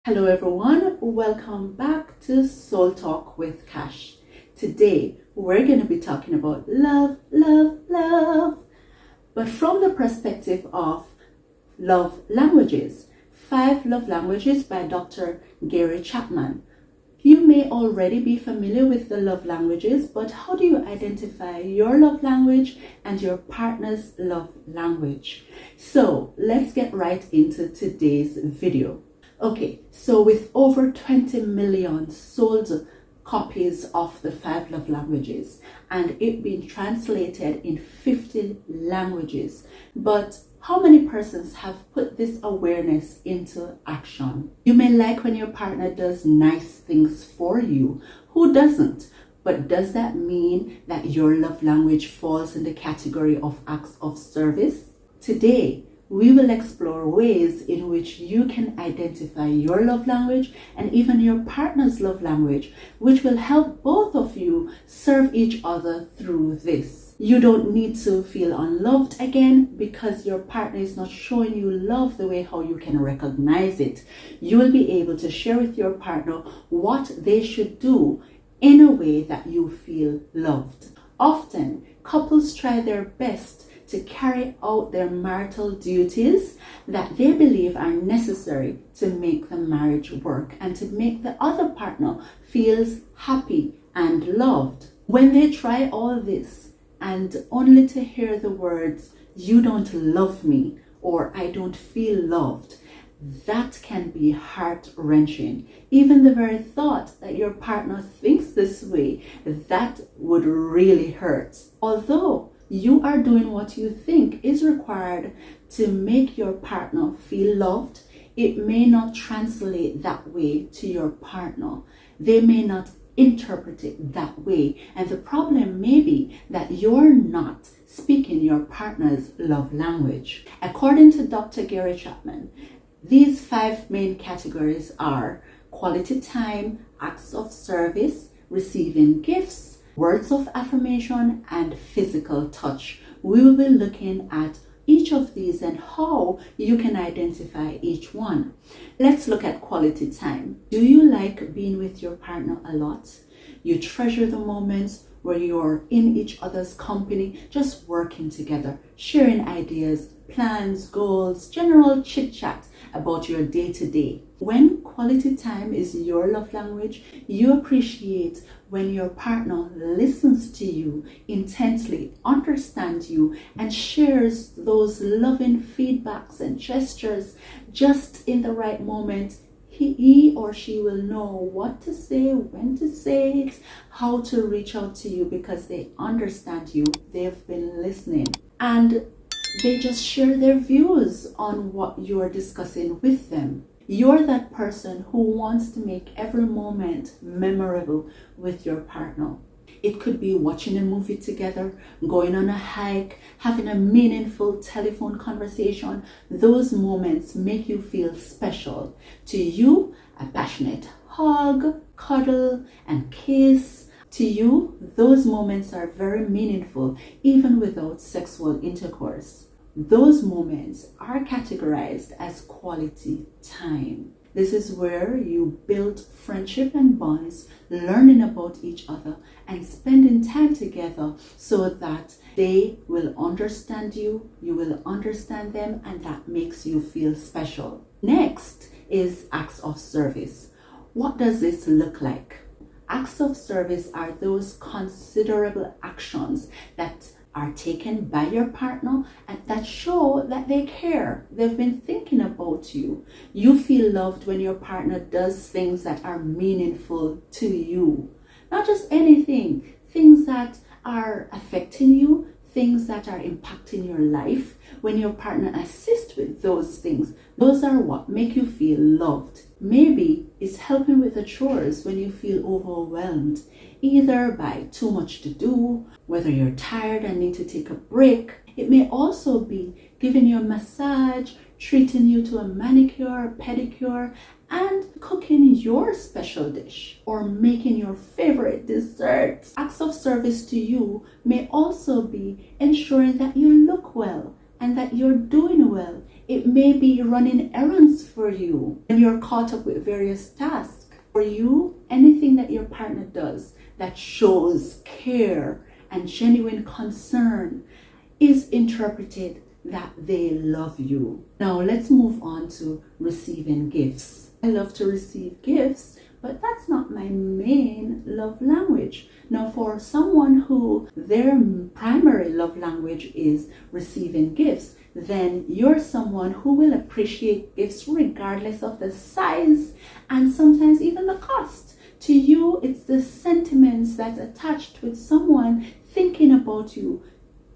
Hello everyone, welcome back to Soul Talk with Cash. Today we're going to be talking about love, but from the perspective of love languages. 5 Love Languages by Dr. Gary Chapman. You may already be familiar with the love languages, but how do you identify your love language and your partner's love language? So let's get right into today's video. Okay, so with over 20 million sold copies of the 5 Love Languages and it being translated in 50 languages, but how many persons have put this awareness into action? You may like when your partner does nice things for you. Who doesn't? But does that mean that your love language falls in the category of acts of service? Today, we will explore ways in which you can identify your love language and even your partner's love language, which will help both of you serve each other through this. You don't need to feel unloved again because your partner is not showing you love the way how you can recognize it. You will be able to share with your partner what they should do in a way that you feel loved. Often, couples try their best to carry out their marital duties that they believe are necessary to make the marriage work and to make the other partner feels happy and loved. When they try all this and only to hear the words, "You don't love me," or "I don't feel loved," that can be heart-wrenching. Even the very thought that your partner thinks this way, that would really hurt. Although you are doing what you think is required to make your partner feel loved, it may not translate that way to your partner. They may not interpret it that way. And the problem may be that you're not speaking your partner's love language. According to Dr. Gary Chapman, these 5 main categories are quality time, acts of service, receiving gifts, words of affirmation, and physical touch. We will be looking at each of these and how you can identify each one. Let's look at quality time. Do you like being with your partner a lot? You treasure the moments where you're in each other's company, just working together, sharing ideas, plans, goals, general chit-chat about your day-to-day. When quality time is your love language, you appreciate when your partner listens to you intently, understands you, and shares those loving feedbacks and gestures just in the right moment. He or she will know what to say, when to say it, how to reach out to you because they understand you. They've been listening. And they just share their views on what you're discussing with them. You're that person who wants to make every moment memorable with your partner. It could be watching a movie together, going on a hike, having a meaningful telephone conversation. Those moments make you feel special. To you, a passionate hug, cuddle, and kiss. To you, those moments are very meaningful, even without sexual intercourse. Those moments are categorized as quality time. This is where you build friendship and bonds, learning about each other and spending time together so that they will understand you, you will understand them, and that makes you feel special. Next is acts of service. What does this look like? Acts of service are those considerable actions that are taken by your partner and that show that they care. They've been thinking about you. You feel loved when your partner does things that are meaningful to you. Not just anything, things that are affecting you, things that are impacting your life. When your partner assists with those things, those are what make you feel loved. Maybe it's helping with the chores when you feel overwhelmed, either by too much to do, whether you're tired and need to take a break. It may also be giving you a massage, treating you to a manicure, pedicure, and cooking your special dish or making your favorite dessert. Acts of service to you may also be ensuring that you look well and that you're doing well It may be running errands for you when you're caught up with various tasks. For you, anything that your partner does that shows care and genuine concern is interpreted that they love you. Now let's move on to receiving gifts. I love to receive gifts, but that's not my main love language. Now, for someone who their primary love language is receiving gifts, then you're someone who will appreciate gifts regardless of the size and sometimes even the cost. To you, it's the sentiments that's attached with someone thinking about you,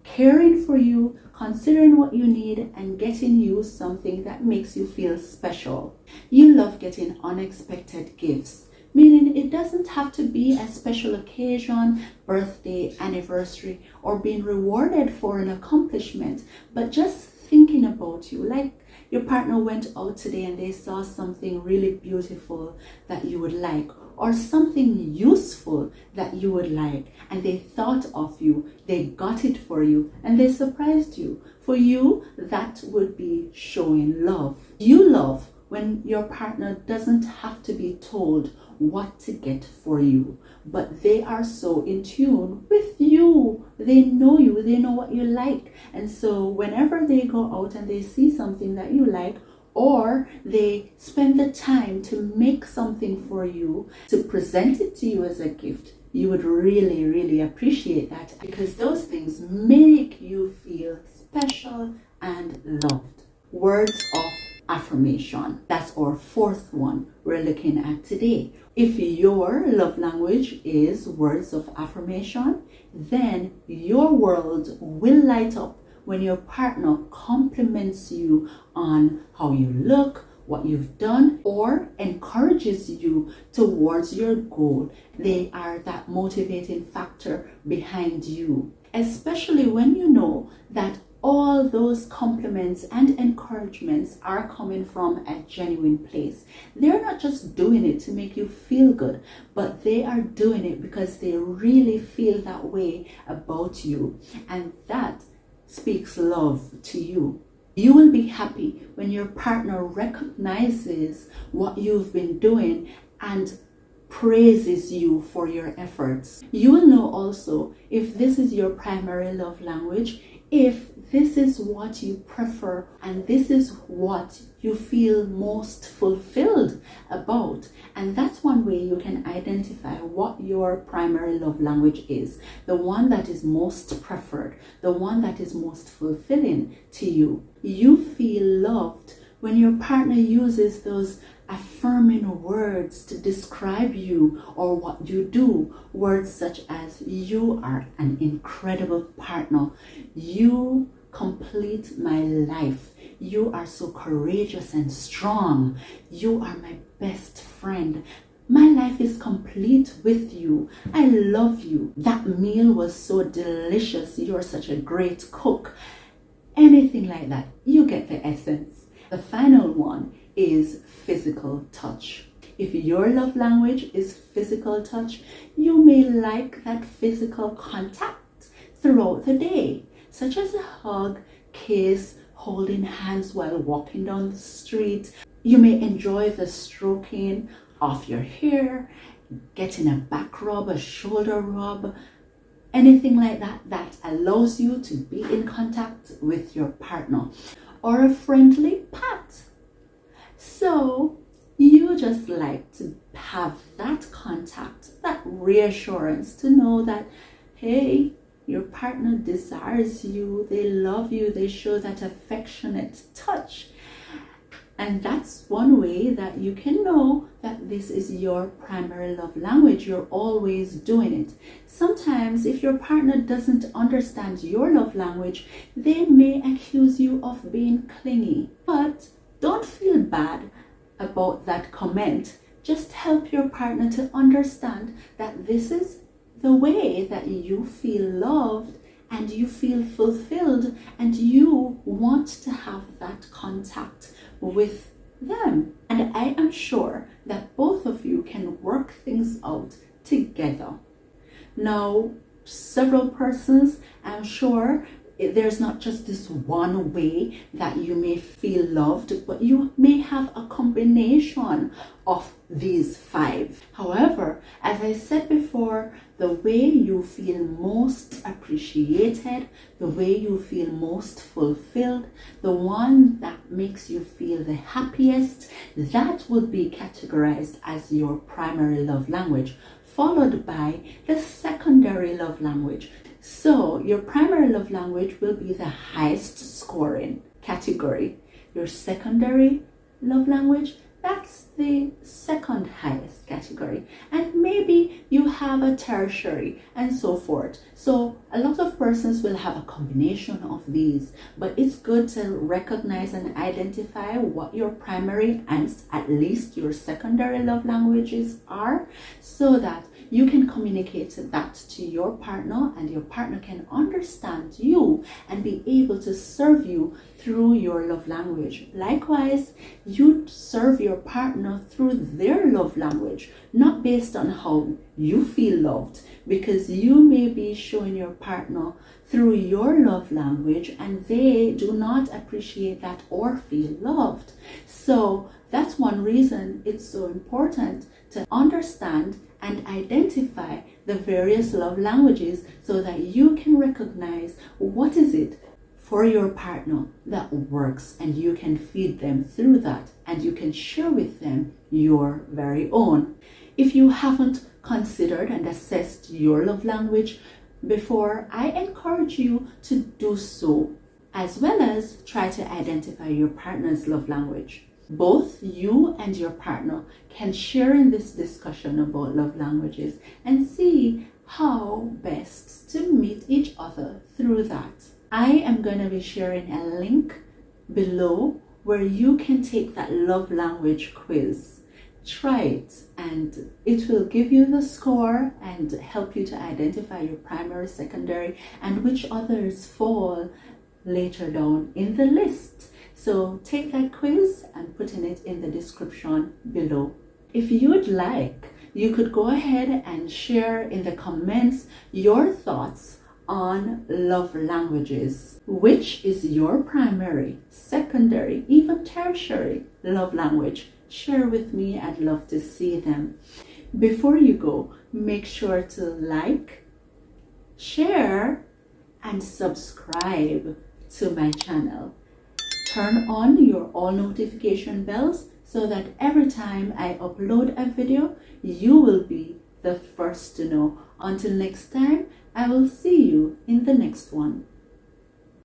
caring for you, considering what you need, and getting you something that makes you feel special. You love getting unexpected gifts, meaning it doesn't have to be a special occasion, birthday, anniversary, or being rewarded for an accomplishment, but just thinking about you. Like your partner went out today and they saw something really beautiful that you would like, or something useful that you would like, and they thought of you, they got it for you, and they surprised you. For you, that would be showing love. You love when your partner doesn't have to be told what to get for you, but they are so in tune with you. They know you, they know what you like. And so whenever they go out and they see something that you like, or they spend the time to make something for you, to present it to you as a gift, you would really, really appreciate that, because those things make you feel special and loved. Words of affirmation. That's our fourth one we're looking at today. If your love language is words of affirmation, then your world will light up when your partner compliments you on how you look, what you've done, or encourages you towards your goal. They are that motivating factor behind you, especially when you know that all those compliments and encouragements are coming from a genuine place. They're not just doing it to make you feel good, but they are doing it because they really feel that way about you. And that speaks love to you. You will be happy when your partner recognizes what you've been doing and praises you for your efforts. You will know also if this is your primary love language, if this is what you prefer, and this is what you feel most fulfilled about. And that's one way you can identify what your primary love language is, the one that is most preferred, the one that is most fulfilling to you. You feel loved when your partner uses those affirming words to describe you or what you do. Words such as, you are an incredible partner, you complete my life, you are so courageous and strong, you are my best friend, my life is complete with you, I love you, that meal was so delicious, you're such a great cook. Anything like that, you get the essence. The final one is physical touch. If your love language is physical touch, you may like that physical contact throughout the day, such as a hug, kiss, holding hands while walking down the street. You may enjoy the stroking of your hair, getting a back rub, a shoulder rub, anything like that that allows you to be in contact with your partner, or a friendly pat. So you just like to have that contact, that reassurance to know that, hey, your partner desires you, they love you, they show that affectionate touch. And that's one way that you can know that this is your primary love language. You're always doing it. Sometimes if your partner doesn't understand your love language, they may accuse you of being clingy. But don't feel bad about that comment. Just help your partner to understand that this is the way that you feel loved and you feel fulfilled and you want to have that contact with them. And I am sure that both of you can work things out together. Now, several persons, I'm sure, there's not just this one way that you may feel loved, but you may have a combination of these 5. However, as I said before, the way you feel most appreciated, the way you feel most fulfilled, the one that makes you feel the happiest, that would be categorized as your primary love language, followed by the secondary love language. So your primary love language will be the highest scoring category. Your secondary love language, that's the second highest category. And maybe you have a tertiary and so forth. So a lot of persons will have a combination of these, but it's good to recognize and identify what your primary and at least your secondary love languages are, so that you can communicate that to your partner and your partner can understand you and be able to serve you through your love language. Likewise, you serve your partner through their love language, not based on how you feel loved, because you may be showing your partner through your love language and they do not appreciate that or feel loved. So that's one reason it's so important to understand and identify the various love languages so that you can recognize what is it for your partner that works, and you can feed them through that and you can share with them your very own. If you haven't considered and assessed your love language before, I encourage you to do so, as well as try to identify your partner's love language. Both you and your partner can share in this discussion about love languages and see how best to meet each other through that. I am going to be sharing a link below where you can take that love language quiz. Try it and it will give you the score and help you to identify your primary, secondary, and which others fall later down in the list. So take that quiz and put in it in the description below. If you'd like, you could go ahead and share in the comments your thoughts on love languages. Which is your primary, secondary, even tertiary love language? Share with me. I'd love to see them. Before you go, make sure to like, share, and subscribe to my channel. Turn on your all notification bells so that every time I upload a video, you will be the first to know. Until next time, I will see you in the next one.